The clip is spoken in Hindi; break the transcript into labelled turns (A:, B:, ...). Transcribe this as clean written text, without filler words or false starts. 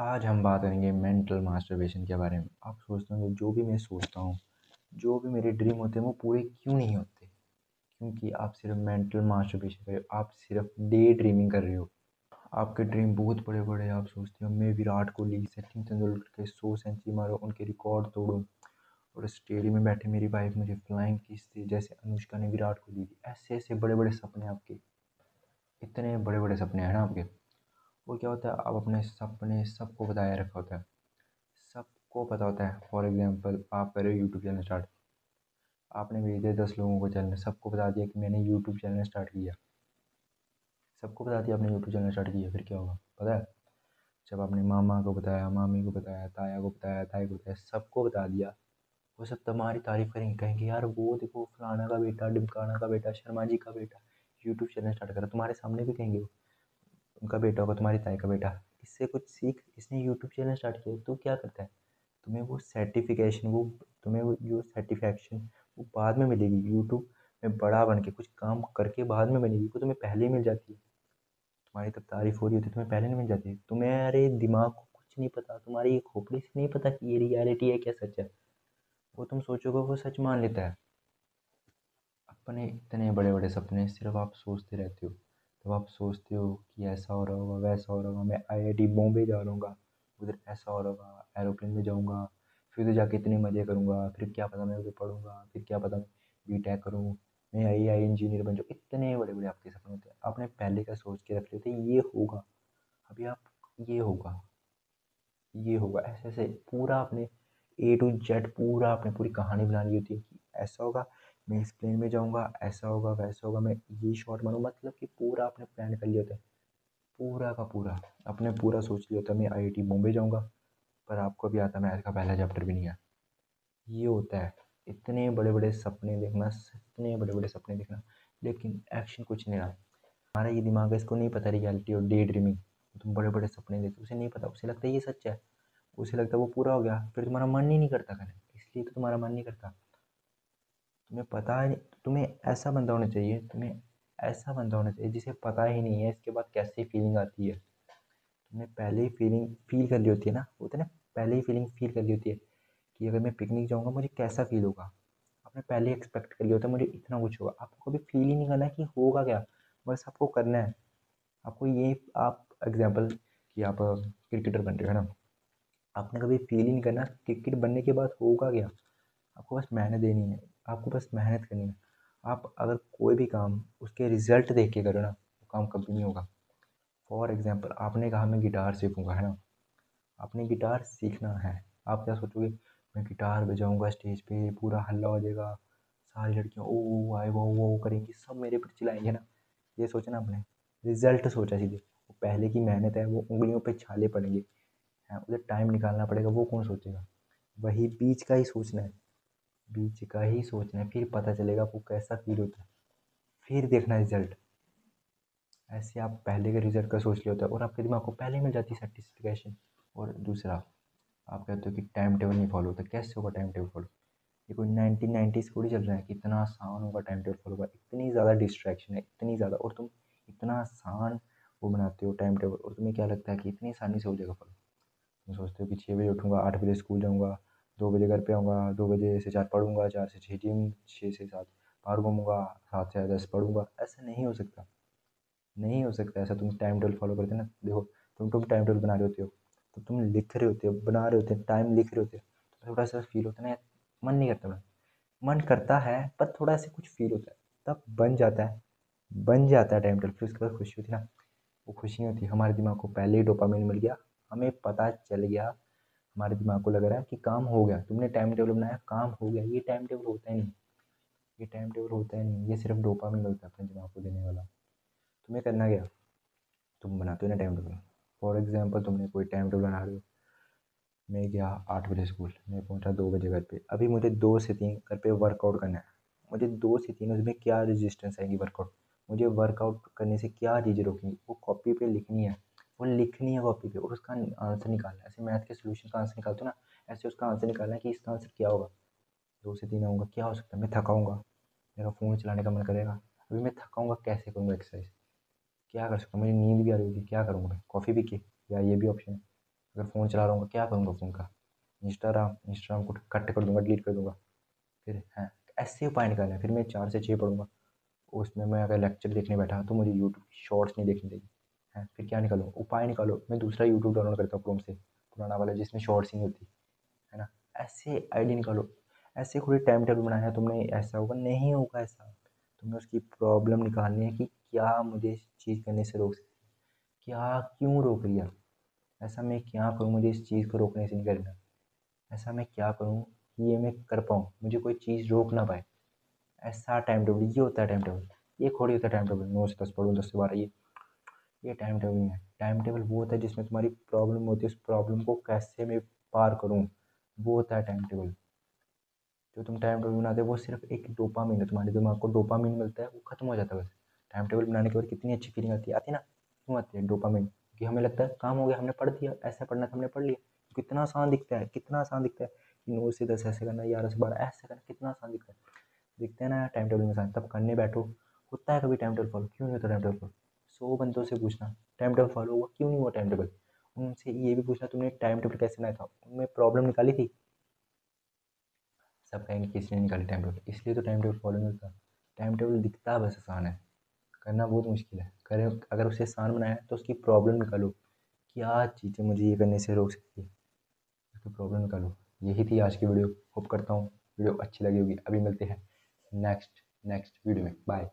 A: आज हम बात करेंगे मेंटल मास्टरबेशन के बारे में। आप सोचते होंगे जो भी मैं सोचता हूँ, जो भी मेरे ड्रीम होते हैं वो पूरे क्यों नहीं होते? क्योंकि आप सिर्फ मेंटल मास्टरबेशन कर रहे हो, आप सिर्फ डे ड्रीमिंग कर रहे हो। आपके ड्रीम बहुत बड़े बड़े हैं, आप सोचते हो मैं विराट कोहली, सचिन तेंदुलकर के 100 सेंचुरी मारूं, उनके रिकॉर्ड तोड़ूं और स्टेडियम में बैठे मेरी वाइफ मुझे फ्लाइंग किस दे जैसे अनुष्का ने विराट कोहली दी। ऐसे ऐसे बड़े बड़े सपने आपके, इतने बड़े बड़े सपने हैं ना आपके। वो क्या होता है, आप अपने सपने सबको बताया रखा होता है, सबको पता होता है। फॉर एग्जांपल आप कर रहे हो यूट्यूब चैनल स्टार्ट, आपने भेज दिया 10 लोगों को चैनल, सबको बता दिया कि मैंने यूट्यूब चैनल स्टार्ट किया, सबको बता दिया आपने यूट्यूब चैनल स्टार्ट किया। फिर क्या होगा पता है? जब आपने मामा को बताया, मामी को बताया, ताया को बताया, ताई को बताया, सबको बता दिया, वो सब तुम्हारी तारीफ करेंगे, कहेंगे यार वो देखो फलाना का बेटा, ढिमकाना का बेटा, शर्मा जी का बेटा यूट्यूब चैनल स्टार्ट करा। तुम्हारे सामने भी कहेंगे वो, उनका बेटा होगा, तुम्हारी ताई का बेटा, इससे कुछ सीख, इसने यूट्यूब चैनल स्टार्ट किया। तो क्या करता है, तुम्हें वो सर्टिफिकेशन, वो तुम्हें वो जो सेटिस्फैक्शन वो बाद में मिलेगी। यूट्यूब में बड़ा बन के कुछ काम करके बाद में मिलेगी, वो तुम्हें पहले ही मिल जाती है। तुम्हारी तब तारीफ हो रही होती है, तुम्हें पहले नहीं मिल जाती। तुम्हें अरे दिमाग को कुछ नहीं पता, तुम्हारी ये खोपड़ी से नहीं पता कि ये रियलिटी है क्या सच है। वो तुम सोचोगे वो सच मान लेता है। अपने इतने बड़े बड़े सपने सिर्फ आप सोचते रहते हो। तो आप सोचते हो कि ऐसा हो रहा होगा, वैसा हो रहा होगा, मैं आईआईटी बॉम्बे जा रहा हूँ, उधर ऐसा हो रहा होगा, एरोप्लेन में जाऊँगा, फिर उधर जाके इतने मज़े करूँगा, फिर क्या पता मैं उधर पढ़ूँगा, फिर क्या पता मैं बीटेक करूँ, मैं आई इंजीनियर बन जाऊँ। इतने बड़े बड़े आपके सपने होते हैं, आपने पहले का सोच के रख लेते ये होगा। अभी आप, ये होगा, ये होगा, ऐसे ऐसे पूरा आपने ए टू जेड पूरा आपने पूरी कहानी बना ली होती है कि ऐसा होगा, मैं इस प्लेन में जाऊँगा, ऐसा होगा, वैसा होगा, मैं ये शॉट मारूँ, मतलब कि पूरा आपने प्लान कर लिया होता है। पूरा का पूरा आपने पूरा सोच लिया होता है मैं आईआईटी बॉम्बे जाऊँगा, पर आपको अभी आता मैथ का पहला चैप्टर भी नहीं है। ये होता है, इतने बड़े बड़े सपने देखना, इतने बड़े बड़े सपने देखना, लेकिन एक्शन कुछ नहीं रहा। हमारा ये दिमाग है, इसको नहीं पता रियलिटी और डे ड्रीमिंग। तुम बड़े बड़े सपने देखते, उसे नहीं पता, उसे लगता है ये सच है, उसे लगता है वो पूरा हो गया, फिर तुम्हारा मन ही नहीं करता करने, इसलिए तो तुम्हारा मन नहीं करता। तुम्हें पता है, तुम्हें ऐसा बंदा होना चाहिए, तुम्हें ऐसा बंदा होना चाहिए जिसे पता ही नहीं है इसके बाद कैसी फीलिंग आती है। तुमने पहले ही फीलिंग फील कर ली होती है ना, होता है ना, पहले ही फीलिंग फील कर ली होती है कि अगर मैं पिकनिक जाऊँगा मुझे कैसा फील होगा। आपने पहले ही एक्सपेक्ट कर लिया होता है मुझे इतना कुछ होगा। आपको कभी फील ही नहीं करना है कि होगा क्या, बस आपको करना है। आपको ये, आप एग्जाम्पल कि आप क्रिकेटर बन रहे हो है ना, आपने कभी फील ही नहीं करना क्रिकेट बनने के बाद होगा क्या। आपको बस मेहनत देनी है, आपको बस मेहनत करनी है। आप अगर कोई भी काम उसके रिजल्ट देख के करो ना, वो काम कभी नहीं होगा। फॉर एग्जांपल आपने कहा मैं गिटार सीखूंगा है ना, आपने गिटार सीखना है। आप क्या सोचोगे, मैं गिटार बजाऊंगा स्टेज पे, पूरा हल्ला हो जाएगा, सारी लड़कियां ओ आए वो करेंगी, सब मेरे पर चिल्लाएंगे ना। ये सोचना आपने, रिजल्ट सोचा सीधे। वो पहले की मेहनत है, वो उंगलियों पे छाले पड़ेंगे, है उधर टाइम निकालना पड़ेगा, वो कौन सोचेगा। वही बीच का ही सोचना है, बीच का ही सोचना है, फिर पता चलेगा आपको कैसा फील होता है, फिर देखना रिजल्ट। ऐसे आप पहले के रिजल्ट का सोच लिया होता है और आपके दिमाग को पहले मिल जाती है सेटिस्फिकेशन। और दूसरा, आप कहते हो कि टाइम टेबल नहीं फॉलो होता, कैसे होगा टाइम टेबल फॉलो? ये कोई 1990s थोड़ी चल रहा है कि इतना आसान होगा टाइम टेबल फॉलो करना। इतनी ज़्यादा डिस्ट्रैक्शन है, इतनी ज़्यादा, और तुम इतना आसान वो बनाते हो टाइम टेबल, और तुम्हें क्या लगता है कि इतनी आसानी से हो जाएगा फॉलो। तुम सोचते हो कि 6 बजे उठूँगा, 8 बजे स्कूल जाऊँगा, 2 बजे घर पे आऊँगा, 2 बजे से 4 पढ़ूँगा, 4 से 6 जिम, 6 से 7 बाहर घूमूँगा, 7 से 10 पढ़ूँगा। ऐसा नहीं हो सकता, नहीं हो सकता ऐसा। तुम टाइम टेबल फॉलो करते ना, देखो तुम टाइम टेबल बना रहे होते हो, तो तुम लिख रहे होते हो, बना रहे होते हो, टाइम लिख रहे होते हो, तो थोड़ा सा फील होता है ना, मन नहीं करता बना, मन करता है पर थोड़ा सा कुछ फील होता है, तब बन जाता है, बन जाता है टाइम टेबल। फिर उसके बाद खुशी होती है ना, वो खुशी नहीं होती, हमारे दिमाग को पहले ही डोपामिन मिल गया, हमें पता चल गया, हमारे दिमाग को लग रहा है कि काम हो गया, तुमने टाइम टेबल बनाया, काम हो गया। ये टाइम टेबल होता ही नहीं, ये टाइम टेबल होता ही नहीं, ये सिर्फ डोपामिन होता है अपने दिमाग को देने वाला। तुम्हें करना क्या, तुम बनाते हो ना टाइम टेबल। फॉर एग्जाम्पल तुमने कोई टाइम टेबल बना रहे हो, मैं गया 8 बजे स्कूल, मैं पहुंचा 2 बजे घर पे, अभी मुझे 2 से 3 घर पे वर्कआउट करना है। मुझे 2 से 3 उसमें क्या रेजिस्टेंस आएगी वर्कआउट, मुझे वर्कआउट करने से क्या चीज़ें रोकेंगी, वो कॉपी पे लिखनी है, वो लिखनी है कॉपी पे, और उसका आंसर निकालना है। ऐसे मैथ के सोल्यूशन का आंसर निकालते हो ना, ऐसे उसका आंसर निकालना है कि इसका आंसर क्या होगा। 2 से 3 आऊँगा, क्या हो सकता है, मैं थकाऊँगा, मेरा फ़ोन चलाने का मन करेगा, अभी मैं थकाऊँगा, कैसे करूँगा एक्सरसाइज, क्या कर सकता हूँ, मुझे नींद भी आ रही होगी, क्या करूँगा मैं, कॉफ़ी पी के, या ये भी ऑप्शन है। अगर फ़ोन चला रहा हूँ क्या करूँगा फ़ोन का? इंस्टाग्राम को कट कर दूँगा, डिलीट कर दूँगा। फिर हैं, ऐसे उपाय निकालने हैं। फिर मैं 4 से 6 पढ़ूँगा। उसमें मैं अगर लेक्चर देखने बैठा तो मुझे यूट्यूब की शॉर्ट्स नहीं देखनी चाहिए। हैं, फिर क्या निकालूँ? उपाय निकालो। मैं दूसरा यूट्यूब डाउनलोड करता हूँ क्रोम से, पुराना वाला जिसमें शॉर्ट्स ही नहीं होती, है ना? ऐसे आईडी निकालो। ऐसे थोड़ी टाइम टेबल बनाया है तुमने, ऐसा होगा, नहीं होगा ऐसा। तुम्हें उसकी प्रॉब्लम निकालनी है कि क्या मुझे इस चीज़ करने से रोक सकती है? क्या क्यों रोक रही है? ऐसा मैं क्या करूँ मुझे इस चीज़ को रोकने से नहीं करना? ऐसा मैं क्या करूँ कि ये मैं कर पाऊँ, मुझे कोई चीज़ रोक ना पाए? ऐसा टाइम टेबल ये होता है टाइम टेबल। ये थोड़ी होता है टाइम टेबल 9 से 10 पढ़ो, 10 से 12, ये टाइम टेबल नहीं है। टाइम टेबल वो होता है जिसमें तुम्हारी प्रॉब्लम होती है, उस प्रॉब्लम को कैसे मैं पार करूँ, वो होता है टाइम टेबल। जो तुम टाइम टेबल बनाते हो वो सिर्फ एक डोपामिन है, तुम्हारे दिमाग को डोपामिन मिलता है, वो खत्म हो जाता है बस। टाइम टेबल बनाने के बाद कितनी अच्छी फीलिंग आती है ना? क्यों आती है? डोपामिन, कि हमें लगता है काम हो गया, हमने पढ़ दिया, ऐसा पढ़ना था हमने पढ़ लिया। कितना आसान दिखता है, कितना आसान दिखता है कि 9 से 10 ऐसे करना, 11 से 12 ऐसे करना, कितना आसान दिखता है। दिखते हैं ना टाइम टेबल में आसान, तब करने बैठो। होता है कभी टाइम टेबल फॉलो? क्यों नहीं होता टाइम टेबल फॉलो? 100 बंदों से पूछना टाइम टेबल फॉलो हुआ, क्यों नहीं हुआ टाइम टेबल? उनसे ये भी पूछना तुमने टाइम टेबल कैसे बनाया था, उनमें प्रॉब्लम निकाली थी? सब कहेंगे किसने निकाली टाइम टेबल, इसलिए तो टाइम टेबल फॉलो नहीं होता। टाइम टेबल दिखता बस आसान है, करना बहुत मुश्किल है। करें, अगर उसे आसान बनाया है तो उसकी प्रॉब्लम निकालो। क्या चीज़ें मुझे ये करने से रोक सकती है, उसकी प्रॉब्लम निकालो। यही थी आज की वीडियो। होप करता हूँ वीडियो अच्छी लगी होगी। अभी मिलते हैं नेक्स्ट नेक्स्ट वीडियो में। बाय।